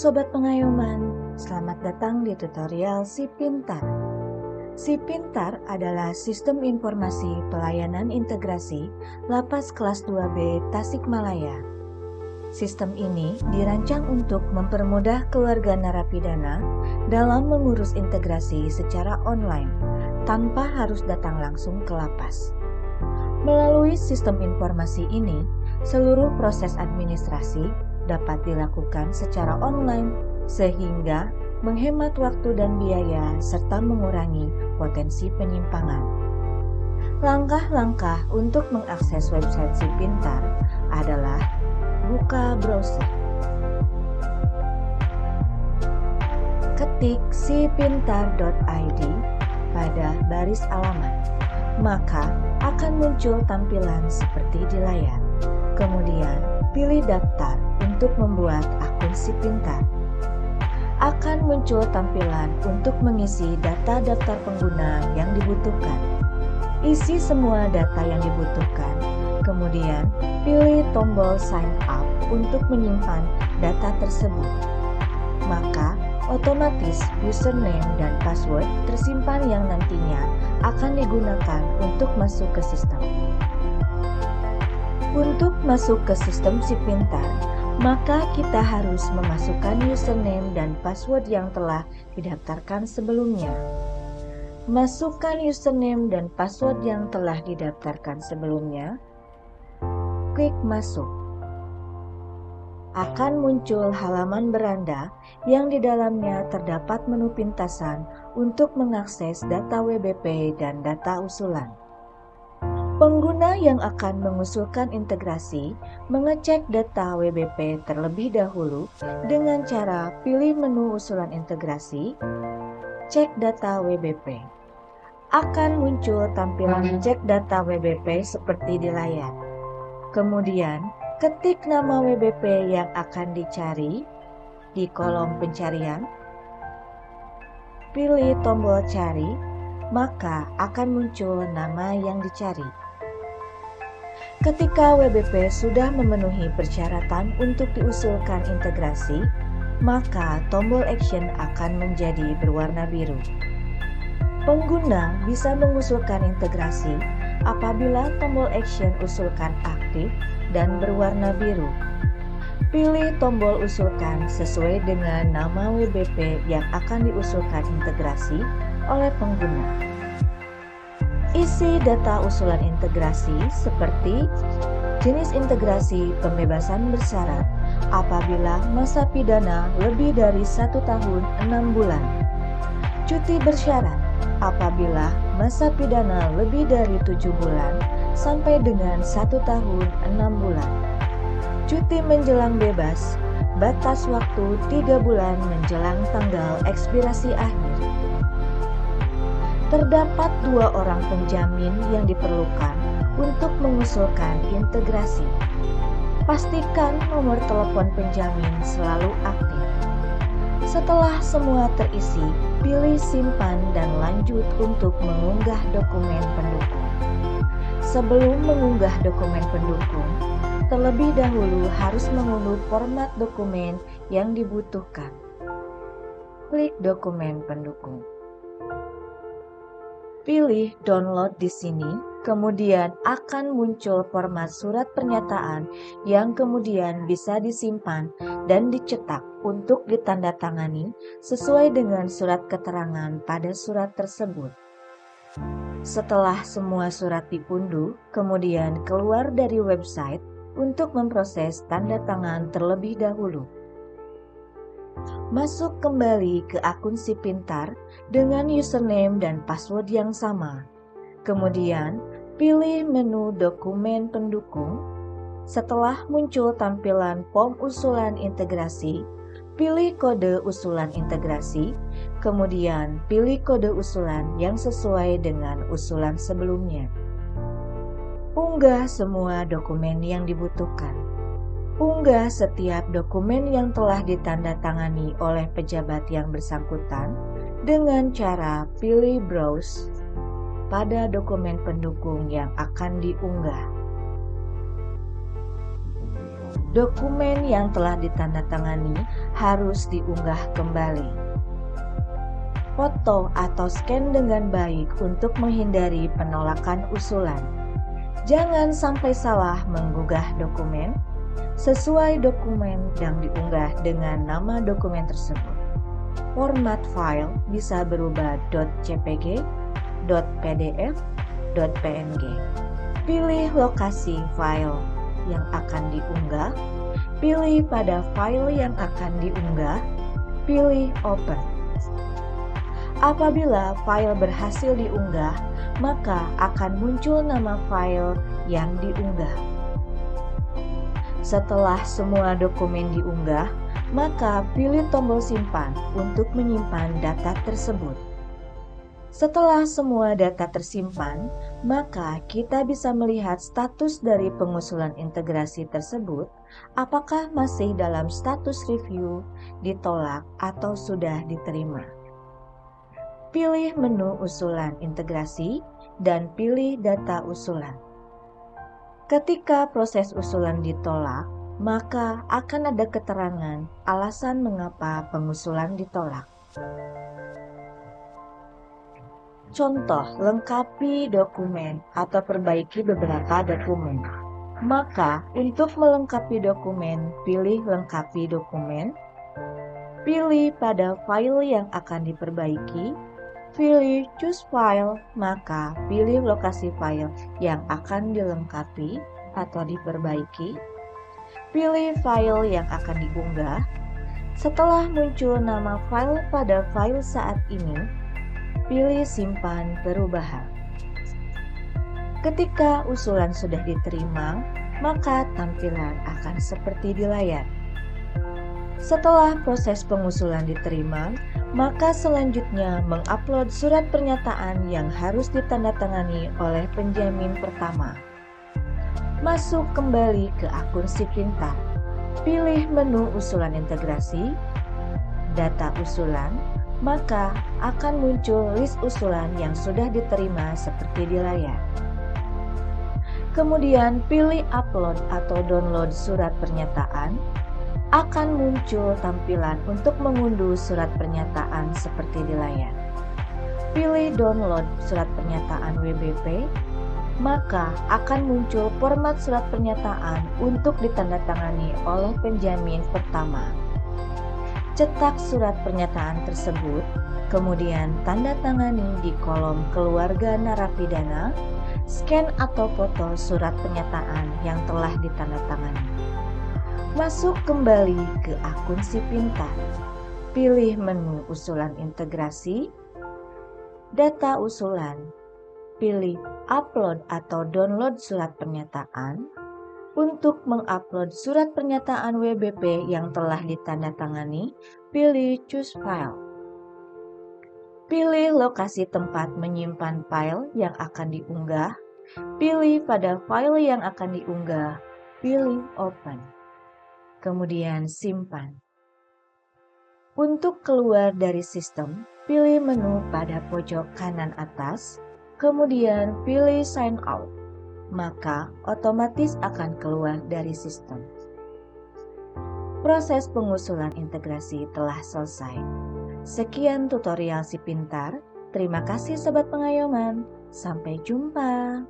Sobat Pengayoman, selamat datang di tutorial Si Pintar. Si Pintar adalah sistem informasi pelayanan integrasi Lapas Kelas 2B Tasikmalaya. Sistem ini dirancang untuk mempermudah keluarga narapidana dalam mengurus integrasi secara online, tanpa harus datang langsung ke lapas. Melalui sistem informasi ini, seluruh proses administrasi dapat dilakukan secara online sehingga menghemat waktu dan biaya serta mengurangi potensi penyimpangan. Langkah-langkah untuk mengakses website Si Pintar adalah buka browser. Ketik sipintar.id pada baris alamat, maka akan muncul tampilan seperti di layar. Kemudian pilih daftar untuk membuat akun Si Pintar. Akan muncul tampilan untuk mengisi data daftar pengguna yang dibutuhkan. Isi semua data yang dibutuhkan. Kemudian pilih tombol sign up untuk menyimpan data tersebut. Maka otomatis username dan password tersimpan yang nantinya akan digunakan untuk masuk ke sistem. Untuk masuk ke sistem Si Pintar, maka kita harus memasukkan username dan password yang telah didaftarkan sebelumnya. Masukkan username dan password yang telah didaftarkan sebelumnya. Klik masuk. Akan muncul halaman beranda yang di dalamnya terdapat menu pintasan untuk mengakses data WBP dan data usulan. Pengguna yang akan mengusulkan integrasi mengecek data WBP terlebih dahulu dengan cara pilih menu usulan integrasi, cek data WBP. Akan muncul tampilan cek data WBP seperti di layar. Kemudian, ketik nama WBP yang akan dicari di kolom pencarian. Pilih tombol cari, maka akan muncul nama yang dicari. Ketika WBP sudah memenuhi persyaratan untuk diusulkan integrasi, maka tombol action akan menjadi berwarna biru. Pengguna bisa mengusulkan integrasi apabila tombol action usulkan aktif dan berwarna biru. Pilih tombol usulkan sesuai dengan nama WBP yang akan diusulkan integrasi oleh pengguna. Isi data usulan integrasi seperti jenis integrasi pembebasan bersyarat apabila masa pidana lebih dari 1 tahun 6 bulan. Cuti bersyarat apabila masa pidana lebih dari 7 bulan sampai dengan 1 tahun 6 bulan. Cuti menjelang bebas, batas waktu 3 bulan menjelang tanggal ekspirasi akhir. Terdapat 2 orang penjamin yang diperlukan untuk mengusulkan integrasi. Pastikan nomor telepon penjamin selalu aktif. Setelah semua terisi, pilih simpan dan lanjut untuk mengunggah dokumen pendukung. Sebelum mengunggah dokumen pendukung, terlebih dahulu harus mengunduh format dokumen yang dibutuhkan. Klik dokumen pendukung. Pilih download di sini, kemudian akan muncul format surat pernyataan yang kemudian bisa disimpan dan dicetak untuk ditandatangani sesuai dengan surat keterangan pada surat tersebut. Setelah semua surat diunduh, kemudian keluar dari website untuk memproses tanda tangan terlebih dahulu. Masuk kembali ke akun Si Pintar dengan username dan password yang sama. Kemudian, pilih menu dokumen pendukung. Setelah muncul tampilan form usulan integrasi, pilih kode usulan integrasi, kemudian pilih kode usulan yang sesuai dengan usulan sebelumnya. Unggah semua dokumen yang dibutuhkan. Unggah setiap dokumen yang telah ditandatangani oleh pejabat yang bersangkutan dengan cara pilih browse pada dokumen pendukung yang akan diunggah. dokumen yang telah ditandatangani harus diunggah kembali. Foto atau scan dengan baik untuk menghindari penolakan usulan. Jangan sampai salah menggugah dokumen. Sesuai dokumen yang diunggah dengan nama dokumen tersebut. Format file bisa berubah .jpg, .pdf, .png. Pilih lokasi file yang akan diunggah, pilih pada file yang akan diunggah, pilih open. Apabila file berhasil diunggah, maka akan muncul nama file yang diunggah. Setelah semua dokumen diunggah, maka pilih tombol simpan untuk menyimpan data tersebut. Setelah semua data tersimpan, maka kita bisa melihat status dari pengusulan integrasi tersebut, apakah masih dalam status review, ditolak, atau sudah diterima. Pilih menu usulan integrasi dan pilih data usulan. Ketika proses usulan ditolak, maka akan ada keterangan alasan mengapa pengusulan ditolak. Contoh, lengkapi dokumen atau perbaiki beberapa dokumen. Maka, untuk melengkapi dokumen, pilih lengkapi dokumen, pilih pada file yang akan diperbaiki, pilih choose file, maka pilih lokasi file yang akan dilengkapi atau diperbaiki, pilih file yang akan diunggah. Setelah muncul nama file pada file saat ini, pilih simpan perubahan. Ketika usulan sudah diterima, maka tampilan akan seperti di layar. Setelah proses pengusulan diterima, maka selanjutnya mengupload surat pernyataan yang harus ditandatangani oleh penjamin pertama. Masuk kembali ke akun Si Pintar. Pilih menu usulan integrasi, data usulan, maka akan muncul list usulan yang sudah diterima seperti di layar. Kemudian pilih upload atau download surat pernyataan. Akan muncul tampilan untuk mengunduh surat pernyataan seperti di layar. Pilih download surat pernyataan WBP, maka akan muncul format surat pernyataan untuk ditandatangani oleh penjamin pertama. Cetak surat pernyataan tersebut, kemudian tanda tangani di kolom keluarga narapidana, scan atau foto surat pernyataan yang telah ditandatangani. Masuk kembali ke akun Si Pintar. Pilih menu usulan integrasi, data usulan, pilih upload atau download surat pernyataan. Untuk mengupload surat pernyataan WBP yang telah ditandatangani, pilih choose file. Pilih lokasi tempat menyimpan file yang akan diunggah, pilih pada file yang akan diunggah, pilih open. Kemudian simpan. Untuk keluar dari sistem, pilih menu pada pojok kanan atas, kemudian pilih sign out, maka otomatis akan keluar dari sistem. Proses pengusulan integrasi telah selesai. Sekian tutorial Si Pintar. Terima kasih Sobat Pengayoman. Sampai jumpa.